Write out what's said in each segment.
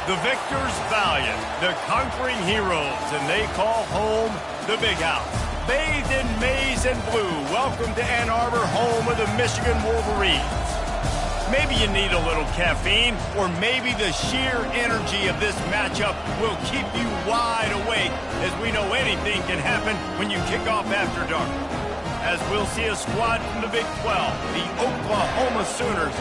The victors valiant, the conquering heroes, and they call home the Big House. Bathed in maize and blue, welcome to Ann Arbor, home of the Michigan Wolverines. Maybe you need a little caffeine, or maybe the sheer energy of this matchup will keep you wide awake, as we know anything can happen when you kick off after dark. As we'll see a squad from the Big 12, the Oklahoma Sooners,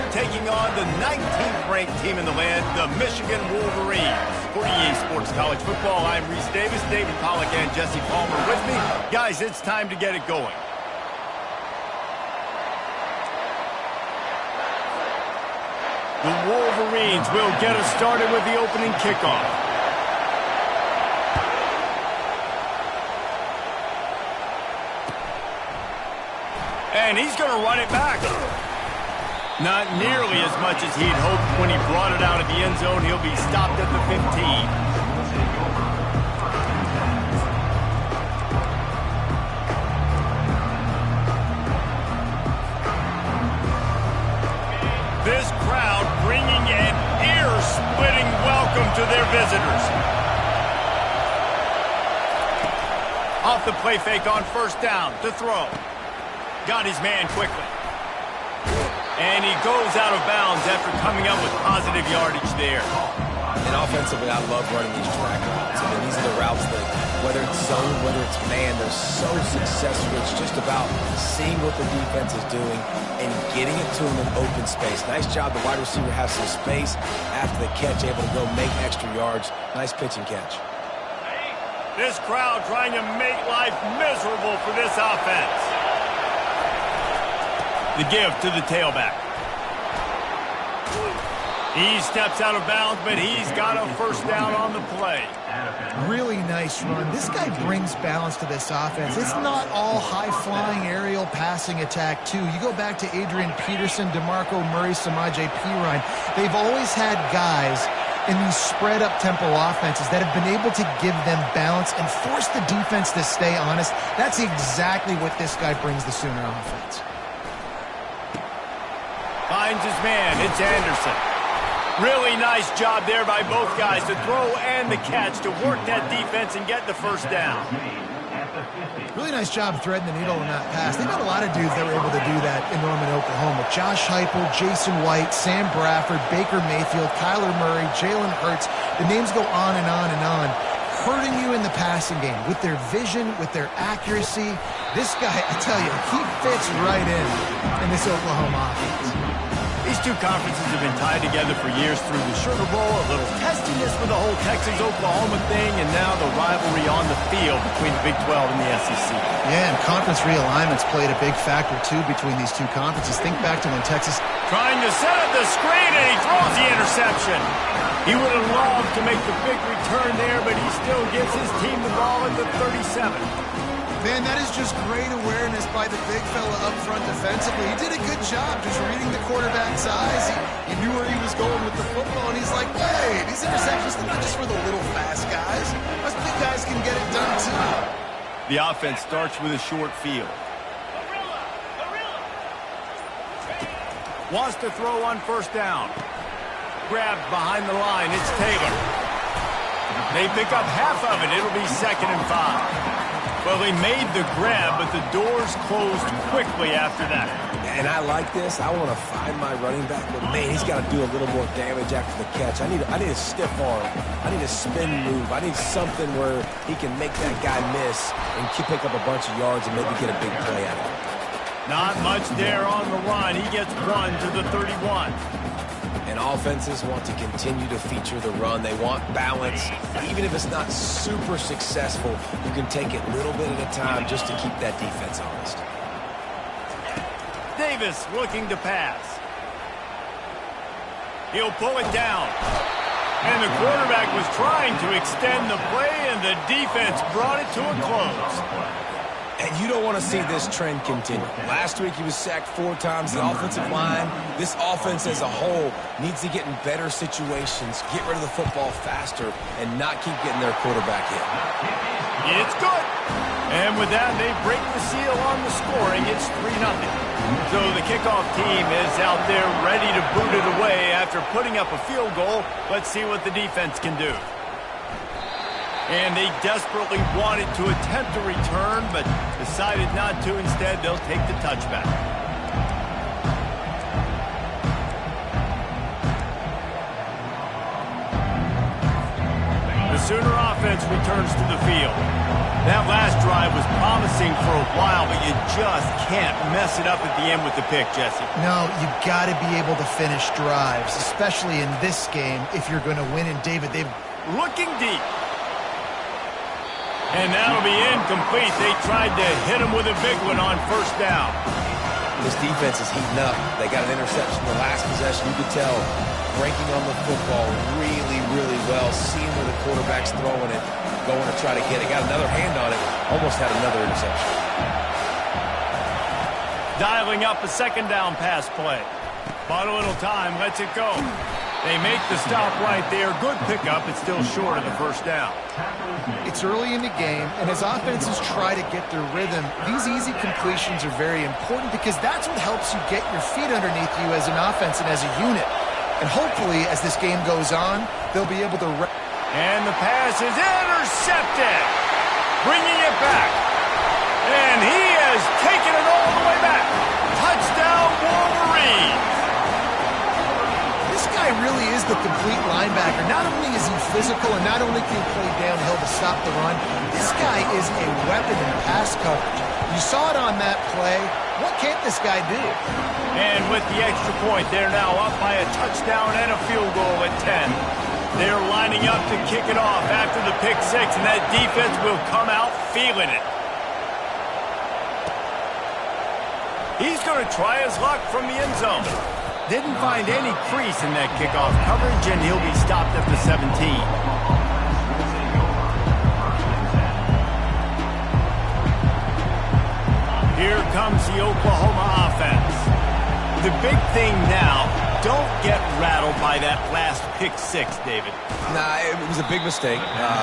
taking on the 19th-ranked team in the land, the Michigan Wolverines. For EA Sports College Football, I'm Reese Davis, David Pollack, and Jesse Palmer with me. Guys, it's time to get it going. The Wolverines will get us started with the opening kickoff. And he's going to run it back. Not nearly as much as he'd hoped when he brought it out of the end zone. He'll be stopped at the 15. This crowd bringing an ear-splitting welcome to their visitors. Off the play fake on first down to throw. Got his man quickly. And he goes out of bounds after coming up with positive yardage there. And offensively, I love running these track routes. I mean, these are the routes that, whether it's zone, whether it's man, they're so successful. It's just about seeing what the defense is doing and getting it to them in open space. Nice job. The wide receiver has some space after the catch, able to go make extra yards. Nice pitch and catch. This crowd trying to make life miserable for this offense. The give to the tailback. He steps out of bounds, but he's got a first down on the play. Really nice run. This guy brings balance to this offense. It's not all high-flying aerial passing attack, too. You go back to Adrian Peterson, DeMarco Murray, Samaje Perine. They've always had guys in these spread-up tempo offenses that have been able to give them balance and force the defense to stay honest. That's exactly what this guy brings the Sooner offense. Finds his man. It's Anderson. Really nice job there by both guys to throw and the catch to work that defense and get the first down. Really nice job threading the needle in that pass. They've got a lot of dudes that were able to do that in Norman, Oklahoma. Josh Heupel, Jason White, Sam Bradford, Baker Mayfield, Kyler Murray, Jalen Hurts. The names go on and on and on. Hurting you in the passing game with their vision, with their accuracy. This guy, I tell you, he fits right in this Oklahoma offense. These two conferences have been tied together for years through the Sugar Bowl, a little testiness with the whole Texas-Oklahoma thing, and now the rivalry on the field between the Big 12 and the SEC. Yeah, and conference realignments played a big factor, too, between these two conferences. Think back to when Texas... Trying to set up the screen, and he throws the interception. He would have loved to make the big return there, but he still gives his team the ball at the 37. Man, that is just great awareness by the big fella up front defensively. He did a good job just reading the quarterback's eyes. He knew where he was going with the football, and he's like, hey, these interceptions, they're not just for the little fast guys. Us big guys can get it done, too. The offense starts with a short field. Wants to throw on first down. Grabbed behind the line. It's Taylor. They pick up half of it. It'll be 2nd and 5. Well, they made the grab, but the doors closed quickly after that. And I like this. I want to find my running back, but man, he's got to do a little more damage after the catch. I need a stiff arm. I need a spin move. I need something where he can make that guy miss and pick up a bunch of yards and maybe get a big play out of it. Not much there on the line. He gets one to the 31. And offenses want to continue to feature the run. They want balance. Even if it's not super successful, you can take it little bit at a time just to keep that defense honest. Davis looking to pass. He'll pull it down. And the quarterback was trying to extend the play, and the defense brought it to a close. And you don't want to see this trend continue. Last week he was sacked 4 times. The offensive line, this offense as a whole, needs to get in better situations, get rid of the football faster, and not keep getting their quarterback hit. It's good. And with that, they break the seal on the scoring. It's 3-0. So the kickoff team is out there ready to boot it away after putting up a field goal. Let's see what the defense can do. And they desperately wanted to attempt a return, but decided not to. Instead, they'll take the touchback. The Sooner offense returns to the field. That last drive was promising for a while, but you just can't mess it up at the end with the pick, Jesse. No, you got to be able to finish drives, especially in this game if you're going to win. And David, they've looking deep. And that'll be incomplete. They tried to hit him with a big one on first down. This defense is heating up. They got an interception the last possession. You could tell breaking on the football really, really well, seeing where the quarterback's throwing it, going to try to get it. Got another hand on it. Almost had another interception. Dialing up a second down pass play. Bought a little time. Lets it go. They make the stop right there. Good pickup. It's still short of the first down. It's early in the game, and as offenses try to get their rhythm, these easy completions are very important because that's what helps you get your feet underneath you as an offense and as a unit. And hopefully, as this game goes on, they'll be able to... And the pass is intercepted. Bringing it back. And he has taken it all the way back. Touchdown, Wolverine. This guy really is the complete linebacker. Not only is he physical and not only can he play downhill to stop the run, this guy is a weapon in pass coverage. You saw it on that play. What can't this guy do? And with the extra point, they're now up by a touchdown and a field goal at 10. They're lining up to kick it off after the pick six, and that defense will come out feeling it. He's going to try his luck from the end zone. Didn't find any crease in that kickoff coverage, and he'll be stopped at the 17. Here comes the Oklahoma offense. The big thing now, don't get rattled by that last pick six, David. Nah, it was a big mistake.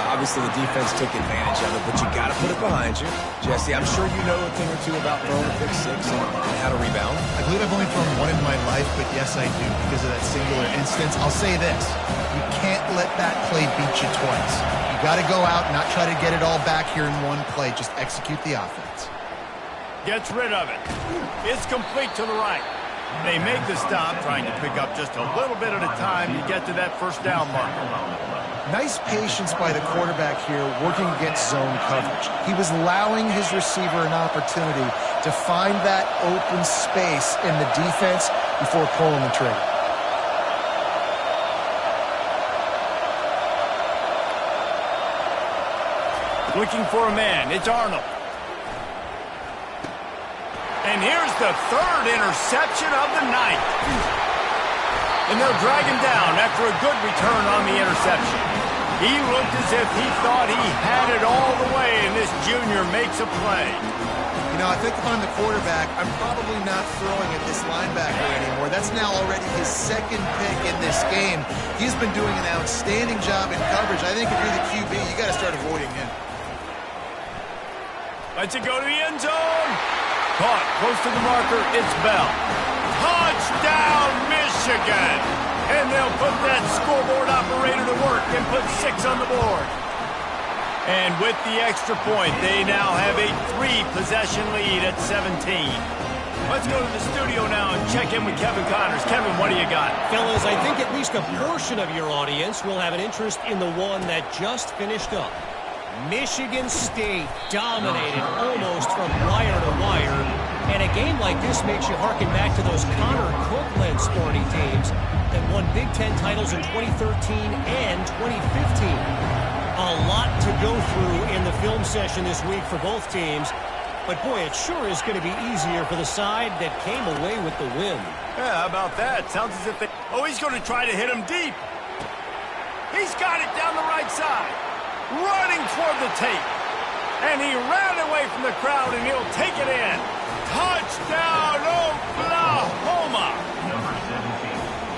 Obviously, the defense took advantage of it, but you got to put it behind you. Jesse, I'm sure you know a thing or two about throwing a pick six and how to rebound. I believe I've only thrown one in my life, but yes, I do because of that singular instance. I'll say this. You can't let that play beat you twice. You got to go out and not try to get it all back here in one play. Just execute the offense. Gets rid of it. It's complete to the right. They make the stop, trying to pick up just a little bit at a time to get to that first down marker. Nice patience by the quarterback here working against zone coverage. He was allowing his receiver an opportunity to find that open space in the defense before pulling the trigger. Looking for a man. It's Arnold. And here's the third interception of the night. And they'll drag him down after a good return on the interception. He looked as if he thought he had it all the way, and this junior makes a play. You know, I think if I'm the quarterback, I'm probably not throwing at this linebacker anymore. That's now already his second pick in this game. He's been doing an outstanding job in coverage. I think if you're the QB, you got to start avoiding him. Lets it go to the end zone. Caught close to the marker. It's Bell. Touchdown, Michigan! And they'll put that scoreboard operator to work and put 6 on the board. And with the extra point, they now have a 3-possession lead at 17. Let's go to the studio now and check in with Kevin Connors. Kevin, what do you got? Fellas, I think at least a portion of your audience will have an interest in the one that just finished up. Michigan State dominated almost from wire to wire. And a game like this makes you harken back to those Connor Cook-led Sparty teams that won Big Ten titles in 2013 and 2015. A lot to go through in the film session this week for both teams. But boy, it sure is going to be easier for the side that came away with the win. Yeah, how about that? Sounds as if they... Oh, he's going to try to hit him deep. He's got it down the right side. Running toward the tape. And he ran away from the crowd, and he'll take it in. Touchdown, Oklahoma!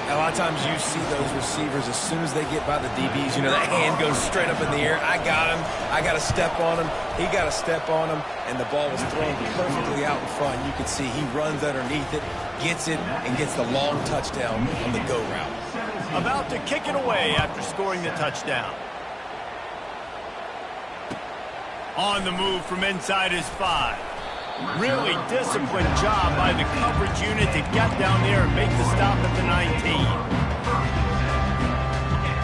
A lot of times you see those receivers, as soon as they get by the DBs, you know, that hand goes straight up in the air. I got him. I got to step on him. He got to step on him. And the ball was thrown perfectly out in front. You can see he runs underneath it, gets it, and gets the long touchdown on the go route. About to kick it away after scoring the touchdown. On the move from inside his 5. Really disciplined job by the coverage unit to get down there and make the stop at the 19.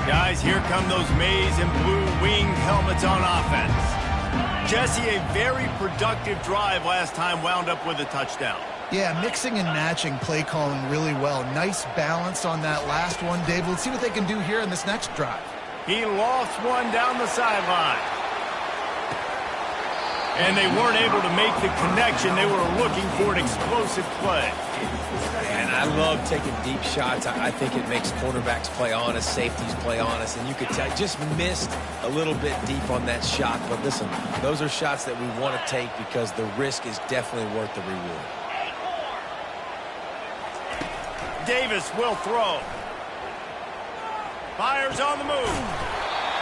Guys, here come those maize and blue winged helmets on offense. Jesse, a very productive drive last time wound up with a touchdown. Yeah, mixing and matching play calling really well. Nice balance on that last one, Dave. Let's see what they can do here in this next drive. He lost one down the sideline. And they weren't able to make the connection. They were looking for an explosive play. And I love taking deep shots. I think it makes quarterbacks play honest, safeties play honest. And you could tell, just missed a little bit deep on that shot. But listen, those are shots that we want to take because the risk is definitely worth the reward. Davis will throw. Fires on the move.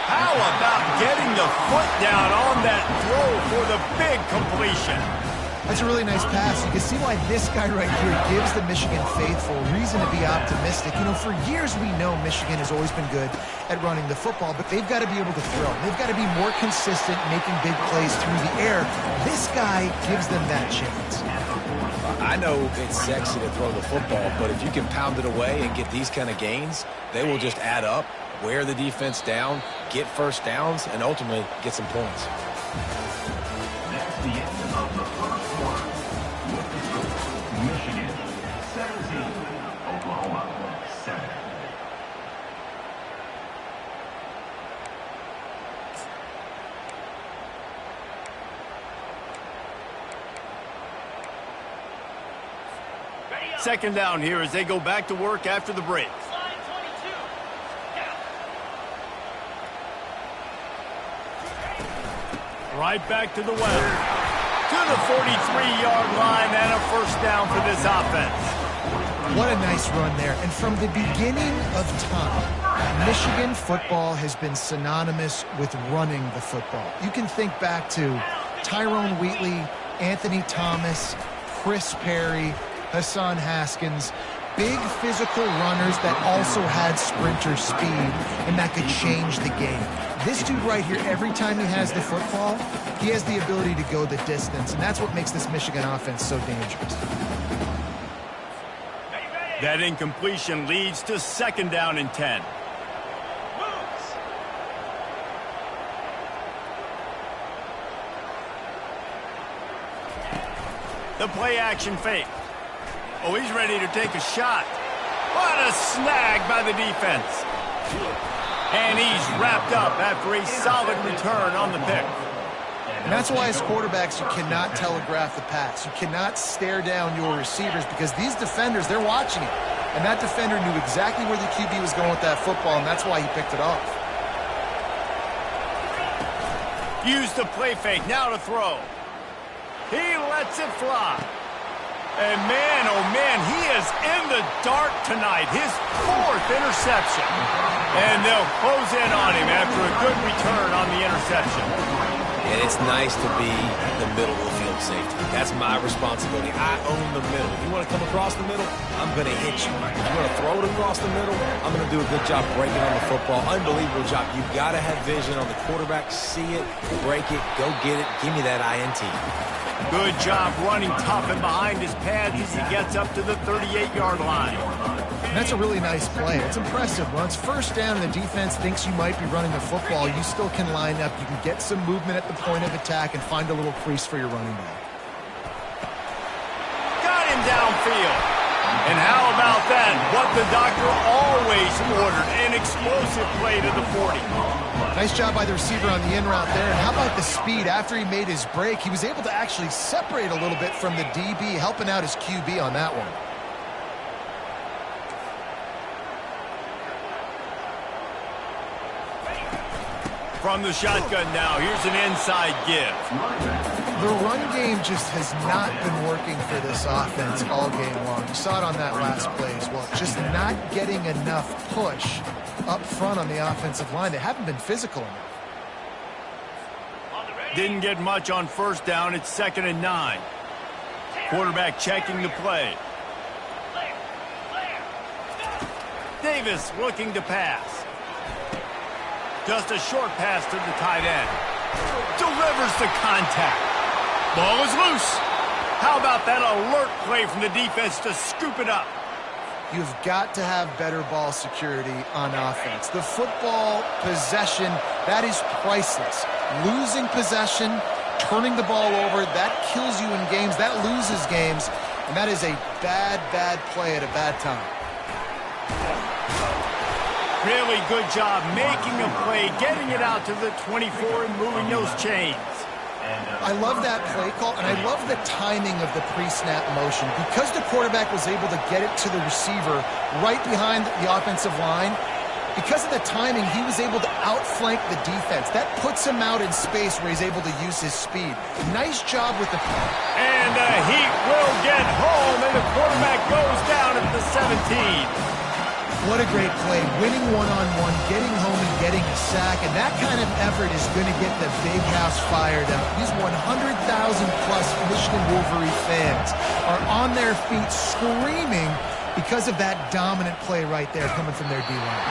How about getting the foot down on that throw for the big completion? That's a really nice pass. You can see why this guy right here gives the Michigan faithful reason to be optimistic. You know, for years we know Michigan has always been good at running the football, but they've got to be able to throw. They've got to be more consistent making big plays through the air. This guy gives them that chance. I know it's sexy to throw the football, but if you can pound it away and get these kind of gains, they will just add up, wear the defense down, get first downs, and ultimately get some points. That's the end of the first quarter. With the score, Michigan 17, Oklahoma 7. Second down here as they go back to work after the break. Right back to the well. To the 43-yard line and a first down for this offense. What a nice run there. And from the beginning of time, Michigan football has been synonymous with running the football. You can think back to Tyrone Wheatley, Anthony Thomas, Chris Perry, Hassan Haskins, big physical runners that also had sprinter speed and that could change the game. This dude right here, every time he has the football, he has the ability to go the distance, and that's what makes this Michigan offense so dangerous. That incompletion leads to second down and 10. The play action fake. Oh, he's ready to take a shot. What a snag by the defense. And he's wrapped up after a solid return on the pick. And that's why as quarterbacks you cannot telegraph the pass. You cannot stare down your receivers because these defenders, they're watching it. And that defender knew exactly where the QB was going with that football, and that's why he picked it off. Use the play fake, now to throw. He lets it fly. And man, oh man, he is in the dark tonight. His 4th interception. And they'll close in on him after a good return on the interception. And it's nice to be the middle of the field safety. That's my responsibility. I own the middle. If you want to come across the middle, I'm going to hit you. If you want to throw it across the middle, I'm going to do a good job breaking on the football. Unbelievable job. You've got to have vision on the quarterback. See it, break it, go get it. Give me that INT. Good job running tough and behind his pads as he gets up to the 38-yard line. And that's a really nice play. It's impressive. Once first down and the defense thinks you might be running the football, you still can line up. You can get some movement at the point of attack and find a little crease for your running back. Got him downfield. And how about that? What the doctor always ordered, an explosive play to the 40. Nice job by the receiver on the in route there. And how about the speed? After he made his break, he was able to actually separate a little bit from the DB, helping out his QB on that one. From the shotgun now, here's an inside give. The run game just has not been working for this offense all game long. You saw it on that last play as well. Just not getting enough push up front on the offensive line. They haven't been physical enough. Didn't get much on first down. It's 2nd and 9. Quarterback checking the play. Davis looking to pass. Just a short pass to the tight end. Delivers the contact. Ball is loose. How about that alert play from the defense to scoop it up? You've got to have better ball security on offense. The football possession, that is priceless. Losing possession, turning the ball over, that kills you in games, that loses games, and that is a bad, bad play at a bad time. Really good job making a play, getting it out to the 24 and moving those chains. I love that play call, and I love the timing of the pre-snap motion. Because the quarterback was able to get it to the receiver right behind the offensive line, because of the timing, he was able to outflank the defense. That puts him out in space where he's able to use his speed. Nice job with the play. And the Heat will get home, and the quarterback goes down at the 17. What a great play. Winning one-on-one, getting home and getting a sack, and that kind of effort is going to get the big house fired up. These 100,000-plus Michigan Wolverine fans are on their feet screaming because of that dominant play right there coming from their D-line.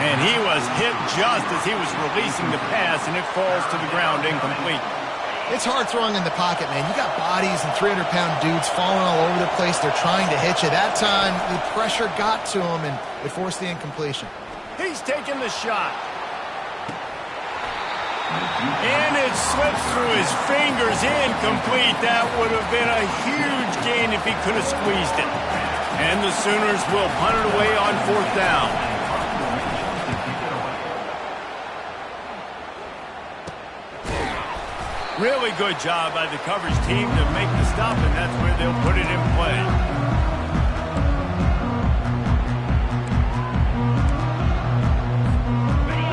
And he was hit just as he was releasing the pass, and it falls to the ground incomplete. It's hard throwing in the pocket, man. You got bodies and 300-pound dudes falling all over the place. They're trying to hit you. That time, the pressure got to him, and it forced the incompletion. He's taking the shot. And it slips through his fingers, incomplete. That would have been a huge gain if he could have squeezed it. And the Sooners will punt it away on 4th down. Really good job by the coverage team to make the stop, and that's where they'll put it in play.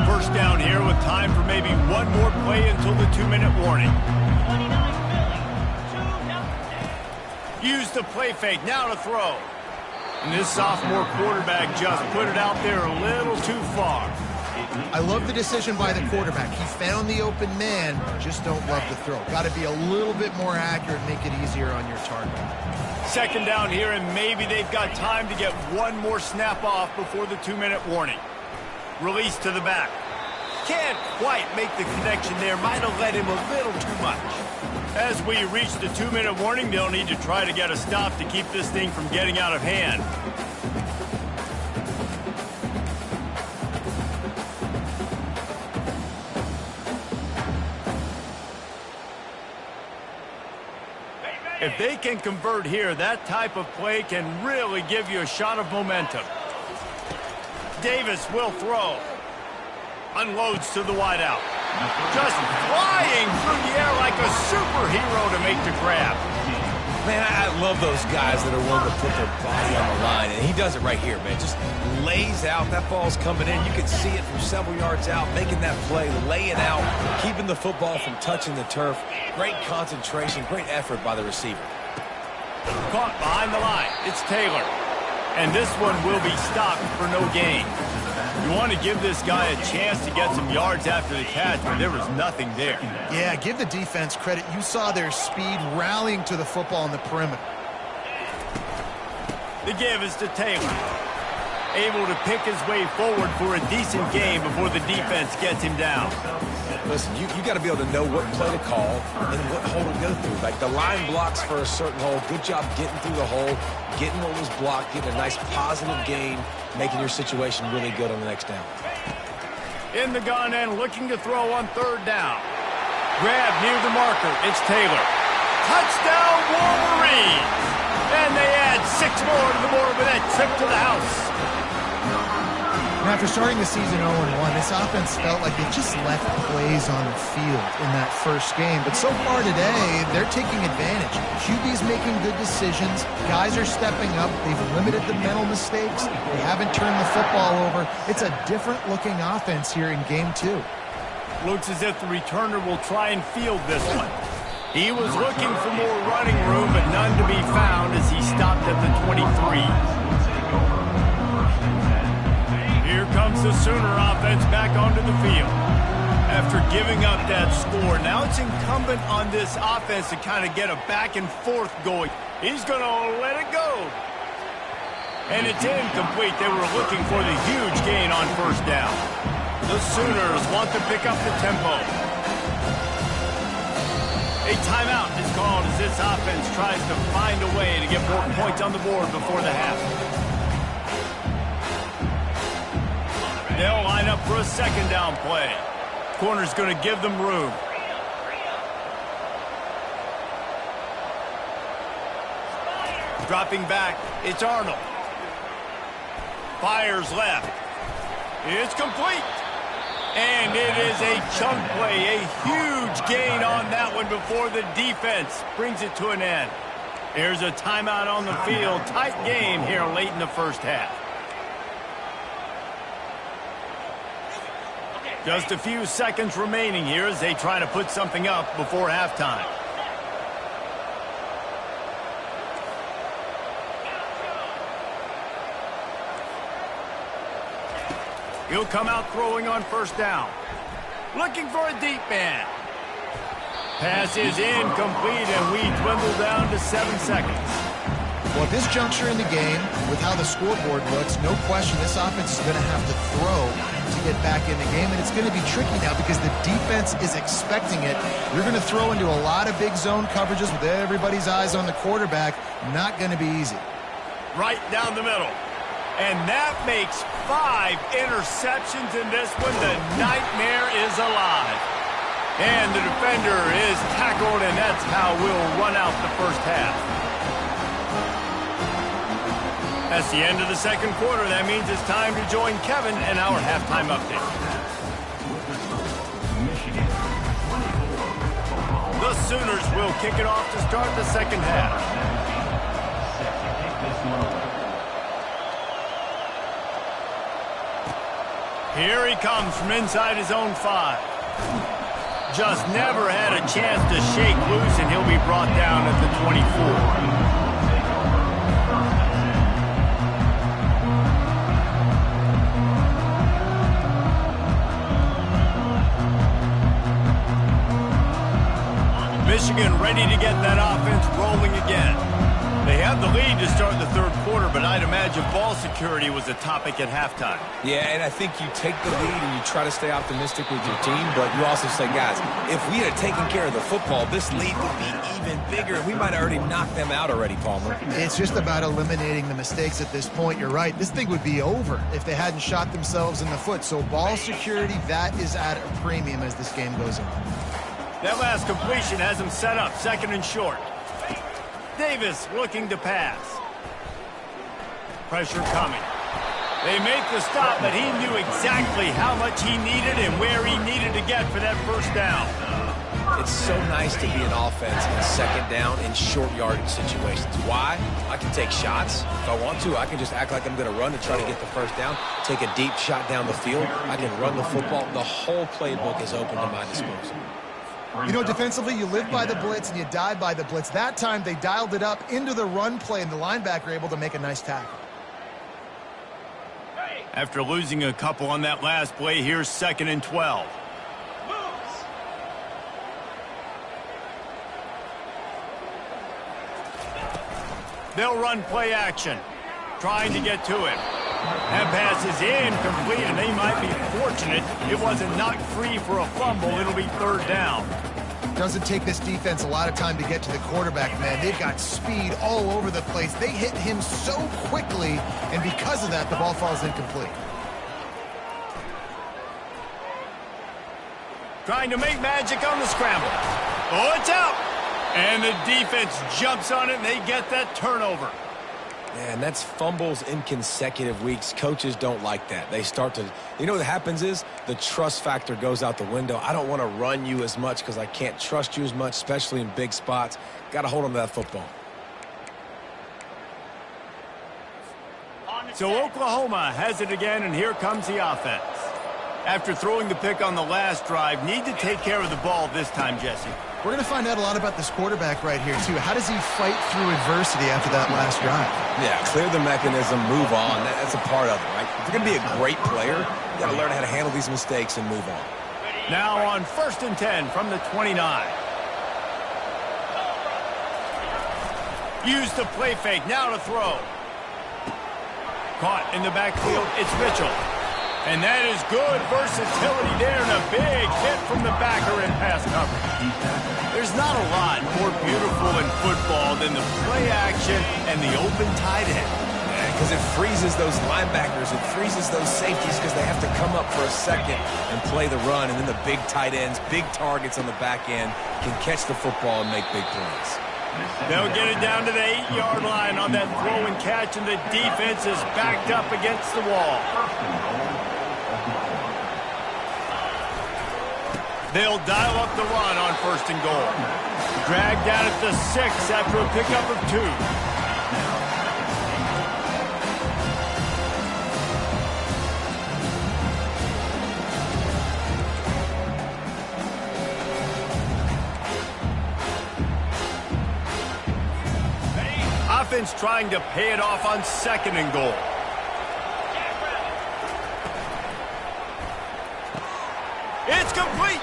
First down here with time for maybe one more play until the 2-minute warning. Use the play fake, now to throw. And this sophomore quarterback just put it out there a little too far. I love the decision by the quarterback. He found the open man, just don't love the throw. Got to be a little bit more accurate, make it easier on your target. 2nd down here, and maybe they've got time to get one more snap off before the 2-minute warning. Release to the back. Can't quite make the connection there. Might have let him a little too much. As we reach the 2-minute warning, they'll need to try to get a stop to keep this thing from getting out of hand. If they can convert here, that type of play can really give you a shot of momentum. Davis will throw. Unloads to the wideout. Just flying through the air like a superhero to make the grab. Man, I love those guys that are willing to put their body on the line, and he does it right here, man. Just lays out. That ball's coming in. You can see it from several yards out, making that play, laying out, keeping the football from touching the turf. Great concentration, great effort by the receiver. Caught behind the line. It's Taylor. And this one will be stopped for no gain. You want to give this guy a chance to get some yards after the catch, but there was nothing there. Yeah, give the defense credit. You saw their speed rallying to the football on the perimeter. The give is to Taylor. Able to pick his way forward for a decent game before the defense gets him down. Listen, you got to be able to know what play to call and what hole to go through. Like the line blocks for a certain hole. Good job getting through the hole, getting what was blocked, getting a nice positive gain, making your situation really good on the next down. In the gun and looking to throw on 3rd down. Grab near the marker. It's Taylor. Touchdown Wolverines! And they add 6 more to the board with that trip to the house. And after starting the season 0-1, this offense felt like they just left plays on the field in that first game. But so far today, they're taking advantage. QB's making good decisions. Guys are stepping up. They've limited the mental mistakes. They haven't turned the football over. It's a different-looking offense here in Game 2. Looks as if the returner will try and field this one. He was looking for more running room, but none to be found as he stopped at the 23. Here comes the Sooner offense back onto the field. After giving up that score, now it's incumbent on this offense to kind of get a back and forth going. He's going to let it go. And it's incomplete. They were looking for the huge gain on first down. The Sooners want to pick up the tempo. A timeout is called as this offense tries to find a way to get more points on the board before the half. They'll line up for a second down play. Corner's going to give them room. Dropping back, it's Arnold. Fires left. It's complete. And it is a chunk play, a huge gain on that one before the defense brings it to an end. Here's a timeout on the field. Tight game here late in the first half. Just a few seconds remaining here as they try to put something up before halftime. He'll come out throwing on first down. Looking for a deep man. Pass is incomplete, and we dwindle down to 7 seconds. Well, at this juncture in the game, with how the scoreboard looks, no question this offense is going to have to throw to get back in the game, and it's going to be tricky now because the defense is expecting it. You're going to throw into a lot of big zone coverages with everybody's eyes on the quarterback. Not going to be easy. Right down the middle. And that makes 5 interceptions in this one. The nightmare is alive. And the defender is tackled, and that's how we'll run out the first half. That's the end of the second quarter. That means it's time to join Kevin in our halftime update. The Sooners will kick it off to start the second half. Here he comes from inside his own 5. Just never had a chance to shake loose, and he'll be brought down at the 24. Michigan ready to get that offense rolling again. They have the lead to start the third quarter, but I'd imagine ball security was a topic at halftime. Yeah, and I think you take the lead and you try to stay optimistic with your team, but you also say, guys, if we had taken care of the football, this lead would be even bigger. We might have already knocked them out already, Palmer. It's just about eliminating the mistakes at this point. You're right. This thing would be over if they hadn't shot themselves in the foot. So ball security, that is at a premium as this game goes on. That last completion has him set up, second and short. Davis looking to pass. Pressure coming. They make the stop, but he knew exactly how much he needed and where he needed to get for that first down. It's so nice to be an offense in second down in short yardage situations. Why? I can take shots. If I want to, I can just act like I'm going to run to try to get the first down, take a deep shot down the field. I can run the football. The whole playbook is open to my disposal. You know, defensively, you live by the blitz and you die by the blitz. That time, they dialed it up into the run play, and the linebacker able to make a nice tackle. After losing a couple on that last play, here's second and 12. They'll run play action, trying to get to it. That pass is incomplete, and they might be fortunate it wasn't knocked free for a fumble. It'll be third down. Doesn't take this defense a lot of time to get to the quarterback, man. They've got speed all over the place. They hit him so quickly, and because of that, the ball falls incomplete. Trying to make magic on the scramble. Oh, it's out! And the defense jumps on it, and they get that turnover. Yeah, and that's fumbles in consecutive weeks. Coaches don't like that. They start to, you know what happens is the trust factor goes out the window. I don't want to run you as much because I can't trust you as much, especially in big spots. Got to hold on to that football. So Oklahoma has it again, and here comes the offense. After throwing the pick on the last drive, need to take care of the ball this time, Jesse. We're going to find out a lot about this quarterback right here, too. How does he fight through adversity after that last drive? Yeah, clear the mechanism, move on. That's a part of it, right? If you're going to be a great player, you got to learn how to handle these mistakes and move on. Now on 1st and 10 from the 29. Use the play fake, now to throw. Caught in the backfield, it's Mitchell. And that is good versatility there, and a big hit from the backer in pass coverage. There's not a lot more beautiful in football than the play action and the open tight end. Because it freezes those linebackers, it freezes those safeties because they have to come up for a second and play the run, and then the big tight ends, big targets on the back end can catch the football and make big plays. They'll get it down to the 8-yard line on that throw and catch, and the defense is backed up against the wall. They'll dial up the run on 1st and goal. Dragged down at the 6 after a pickup of 2. Offense trying to pay it off on 2nd and goal. It's complete.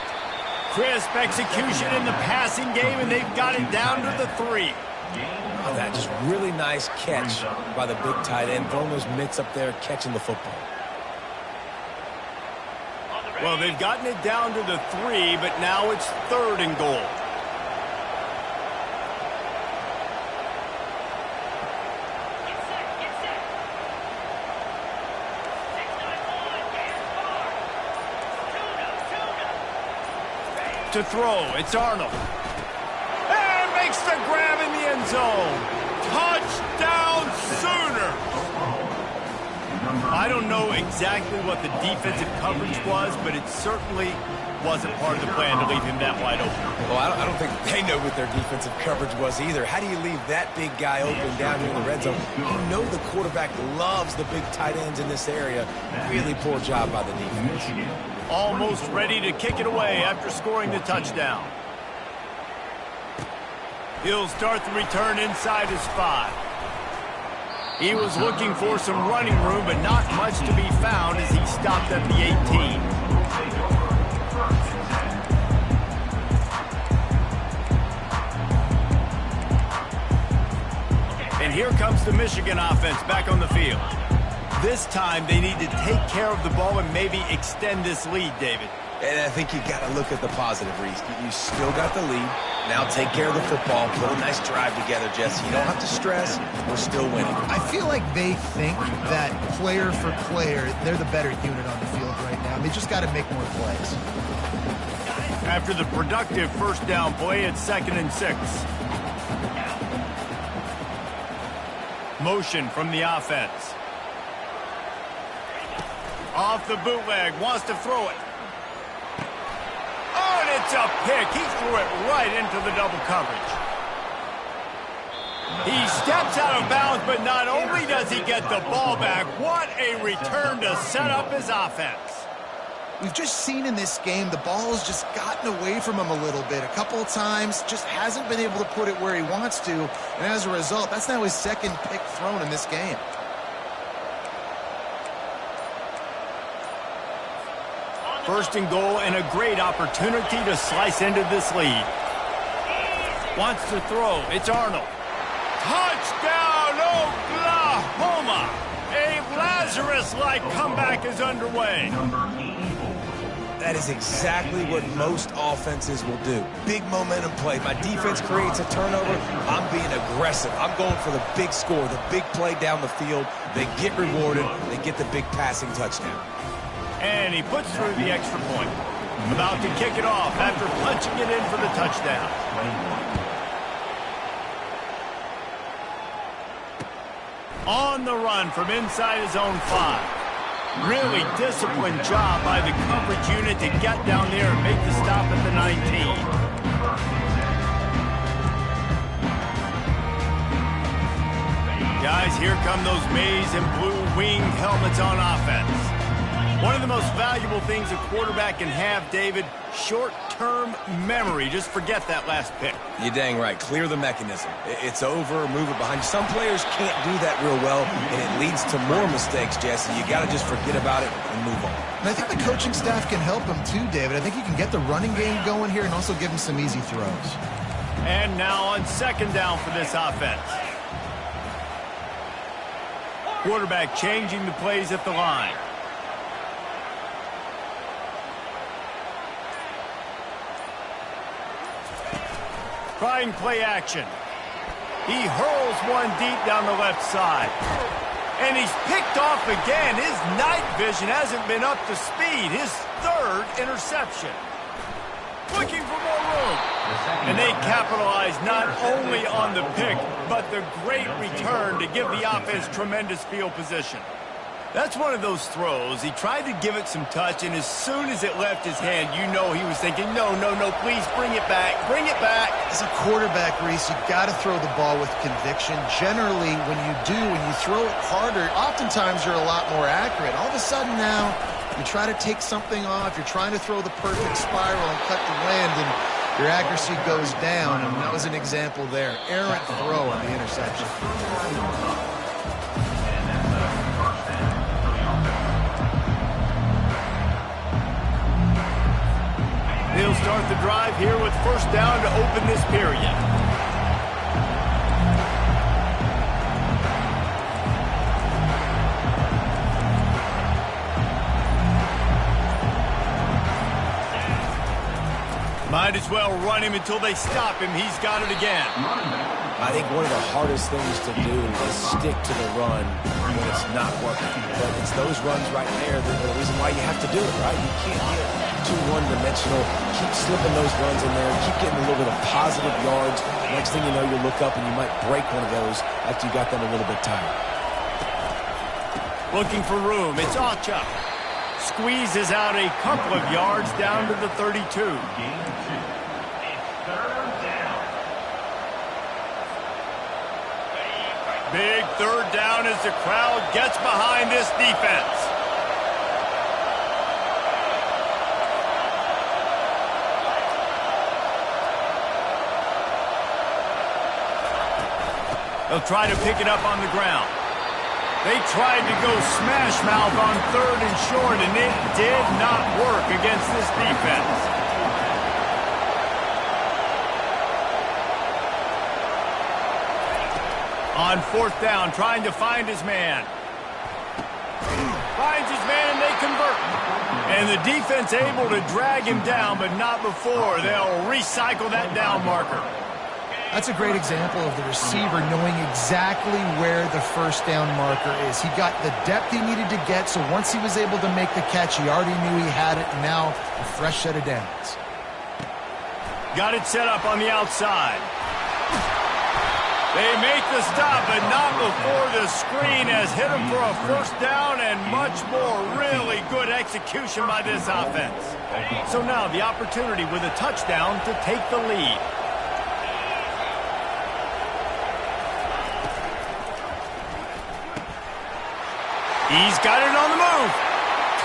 Crisp execution in the passing game, and they've got it down to the 3. Oh, that just really nice catch by the big tight end, throwing those mitts up there, catching the football. Well, they've gotten it down to the 3, but now it's 3rd and goal. To throw, it's Arnold. And makes the grab in the end zone. Touchdown Sooners! I don't know exactly what the defensive coverage was, but it certainly wasn't part of the plan to leave him that wide open. Well, I don't think they know what their defensive coverage was either. How do you leave that big guy open down here in the red zone? You know the quarterback loves the big tight ends in this area. Really poor job by the defense. Almost ready to kick it away after scoring the touchdown. He'll start the return inside his 5. He was looking for some running room, but not much to be found as he stopped at the 18. And here comes the Michigan offense back on the field. This time, they need to take care of the ball and maybe extend this lead, David. And I think you got to look at the positive, Reese. You still got the lead. Now take care of the football. Put a nice drive together, Jesse. You don't have to stress. We're still winning. I feel like they think that player for player, they're the better unit on the field right now. They just got to make more plays. After the productive 1st down play, it's 2nd and 6. Motion from the offense. Off the bootleg, wants to throw it. Oh, and it's a pick. He threw it right into the double coverage. He steps out of bounds, but not only does he get the ball back, what a return to set up his offense. We've just seen in this game the ball has just gotten away from him a little bit. A couple of times, just hasn't been able to put it where he wants to. And as a result, that's now his 2nd pick thrown in this game. First and goal and a great opportunity to slice into this lead. Wants to throw. It's Arnold. Touchdown, Oklahoma! A Lazarus-like comeback is underway. That is exactly what most offenses will do. Big momentum play. My defense creates a turnover. I'm being aggressive. I'm going for the big score, the big play down the field. They get rewarded. They get the big passing touchdown. And he puts through the extra point. About to kick it off after punching it in for the touchdown. On the run from inside his own 5. Really disciplined job by the coverage unit to get down there and make the stop at the 19. Guys, here come those maize and blue winged helmets on offense. One of the most valuable things a quarterback can have, David, short-term memory. Just forget that last pick. You're dang right. Clear the mechanism. It's over, move it behind you. Some players can't do that real well, and it leads to more mistakes, Jesse. You got to just forget about it and move on. And I think the coaching staff can help him too, David. I think you can get the running game going here and also give him some easy throws. And now on second down for this offense. Quarterback changing the plays at the line. Trying play action. He hurls one deep down the left side. And he's picked off again. His night vision hasn't been up to speed. His third interception. Looking for more room. And they capitalize not only on the pick, but the great return to give the offense tremendous field position. That's one of those throws. He tried to give it some touch, and as soon as it left his hand, you know he was thinking, no, no, no, please bring it back, bring it back. As a quarterback, Reese, you got to throw the ball with conviction. Generally, when you do, when you throw it harder, oftentimes you're a lot more accurate. All of a sudden now, you try to take something off, you're trying to throw the perfect spiral and cut the wind, and your accuracy goes down, and that was an example there. Errant throw on the interception. He'll start the drive here with first down to open this period. Might as well run him until they stop him. He's got it again. I think one of the hardest things to do is stick to the run when it's not working. But it's those runs right there that are the reason why you have to do it, right? You can't get too one-dimensional. Keep slipping those runs in there. Keep getting a little bit of positive yards. Next thing you know, you look up and you might break one of those after you got them a little bit tired. Looking for room. It's Ncaa. Squeezes out a couple of yards down to the 32. Big third down as the crowd gets behind this defense. They'll try to pick it up on the ground. They tried to go smash mouth on third and short, and it did not work against this defense. On fourth down, trying to find his man. Finds his man, and they convert. And the defense able to drag him down, but not before. They'll recycle that down marker. That's a great example of the receiver knowing exactly where the first down marker is. He got the depth he needed to get, so once he was able to make the catch, he already knew he had it, and now a fresh set of downs. Got it set up on the outside. They make the stop, but not before the screen has hit him for a first down and much more. Really good execution by this offense. So now the opportunity with a touchdown to take the lead. He's got it on the move.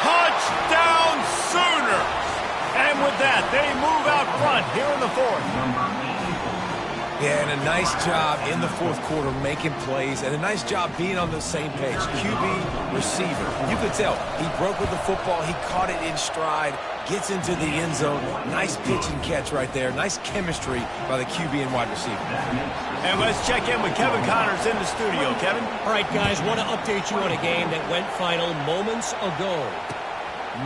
Touchdown Sooners! And with that, they move out front here in the fourth. Yeah, and a nice job in the fourth quarter making plays, and a nice job being on the same page. QB, receiver. You could tell he broke with the football. He caught it in stride, gets into the end zone. Nice pitch and catch right there. Nice chemistry by the QB and wide receiver. And let's check in with Kevin Connors in the studio. Kevin? All right, guys, want to update you on a game that went final moments ago.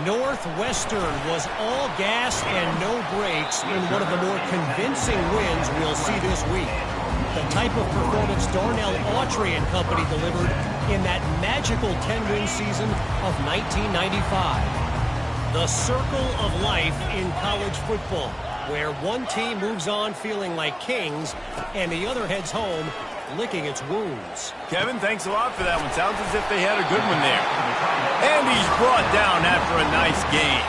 Northwestern was all gas and no brakes in one of the more convincing wins we'll see this week. The type of performance Darnell Autry and company delivered in that magical 10-win season of 1995. The circle of life in college football, where one team moves on feeling like kings and the other heads home licking its wounds. Kevin, thanks a lot for that one. Sounds as if they had a good one there. And he's brought down after a nice game.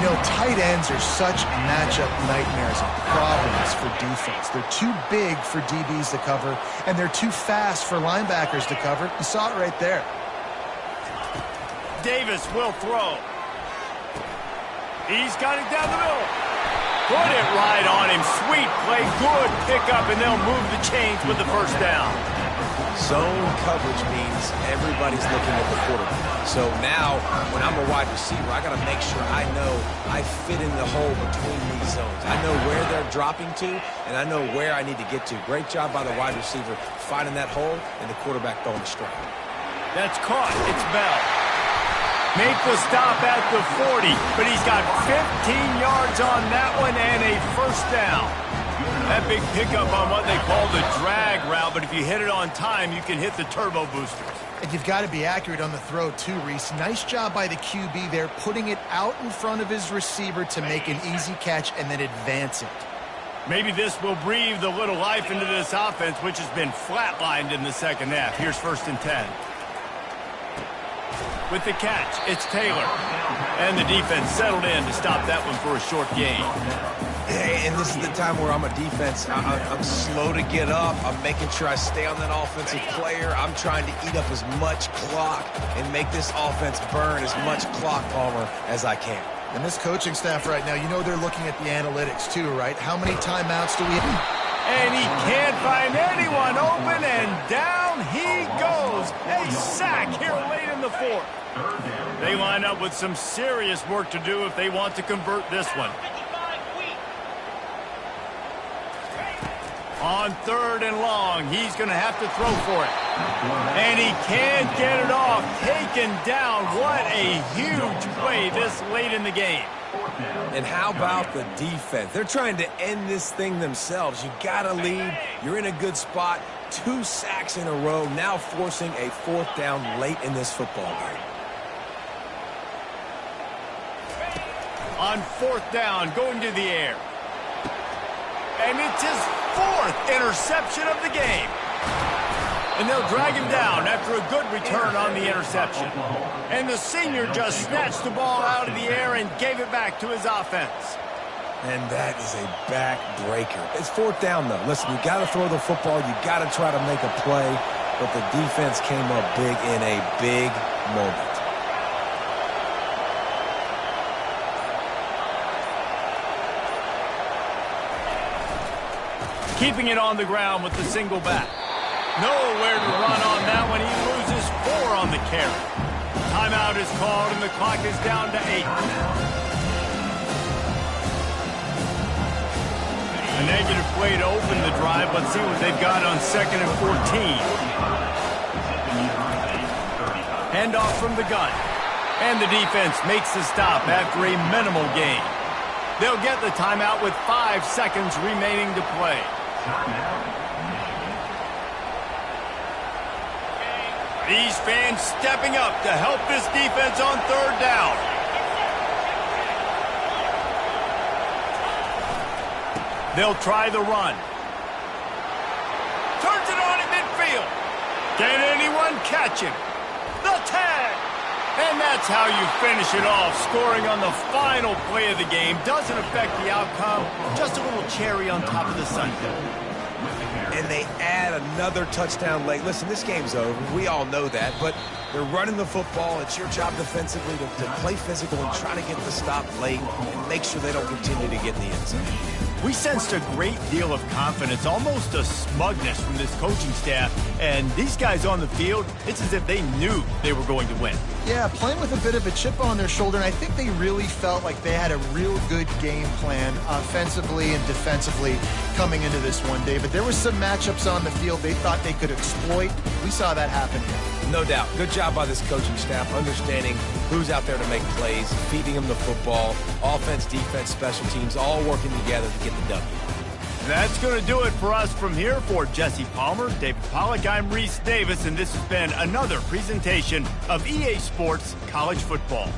You know, tight ends are such matchup nightmares and problems for defense. They're too big for DBs to cover, and they're too fast for linebackers to cover. You saw it right there. Davis will throw. He's got it down the middle. Put it right on him. Sweet play. Good pickup, and they'll move the chains with the first down. Zone coverage means everybody's looking at the quarterback. So now, when I'm a wide receiver, I got to make sure I know I fit in the hole between these zones. I know where they're dropping to, and I know where I need to get to. Great job by the wide receiver finding that hole, and the quarterback throwing the strike. That's caught. It's Bell. Make the stop at the 40, but he's got 15 yards on that one and a first down. That big pickup on what they call the drag route, but if you hit it on time, you can hit the turbo boosters. And you've got to be accurate on the throw, too, Reese. Nice job by the QB there, putting it out in front of his receiver to make an easy catch and then advance it. Maybe this will breathe a little life into this offense, which has been flatlined in the second half. Here's 1st and 10. With the catch, it's Taylor. And the defense settled in to stop that one for a short gain. And this is the time where I'm a defense. I'm slow to get up. I'm making sure I stay on that offensive player. I'm trying to eat up as much clock and make this offense burn as much clock, Palmer, as I can. And this coaching staff right now, you know they're looking at the analytics too, right? How many timeouts do we have? And he can't find anyone open, and down he goes. A sack here late in the 4th. They line up with some serious work to do if they want to convert this one. On 3rd and long, he's going to have to throw for it. And he can't get it off. Taken down. What a huge play this late in the game. And how about the defense? They're trying to end this thing themselves. You got to lead. You're in a good spot. 2 sacks in a row, now forcing a 4th down late in this football game. On 4th down, going to the air. And it's his 4th interception of the game. And they'll drag him down after a good return on the interception. And the senior just snatched the ball out of the air and gave it back to his offense. And that is a backbreaker. It's 4th down, though. Listen, you got to throw the football. You got to try to make a play. But the defense came up big in a big moment. Keeping it on the ground with the single back. Nowhere to run on that one. He loses 4 on the carry. Timeout is called, and the clock is down to 8. A negative play to open the drive. Let's see what they've got on 2nd and 14. Handoff from the gun. And the defense makes the stop after a minimal gain. They'll get the timeout with 5 seconds remaining to play. These fans stepping up to help this defense on 3rd down. They'll try the run. Turns it on at midfield. Can anyone catch him? The tag. And that's how you finish it off. Scoring on the final play of the game doesn't affect the outcome. Just a little cherry on top of the sundae. And they add another touchdown late. Listen, this game's over. We all know that. But they're running the football. It's your job defensively to play physical and try to get the stop late and make sure they don't continue to get in the end zone. We sensed a great deal of confidence, almost a smugness from this coaching staff. And these guys on the field, it's as if they knew they were going to win. Yeah, playing with a bit of a chip on their shoulder, and I think they really felt like they had a real good game plan offensively and defensively coming into this one, David. There were some matchups on the field they thought they could exploit. We saw that happen here. No doubt. Good job by this coaching staff, understanding who's out there to make plays, feeding them the football, offense, defense, special teams, all working together to get the W. That's going to do it for us from here. For Jesse Palmer, David Pollack, I'm Reese Davis, and this has been another presentation of EA Sports College Football.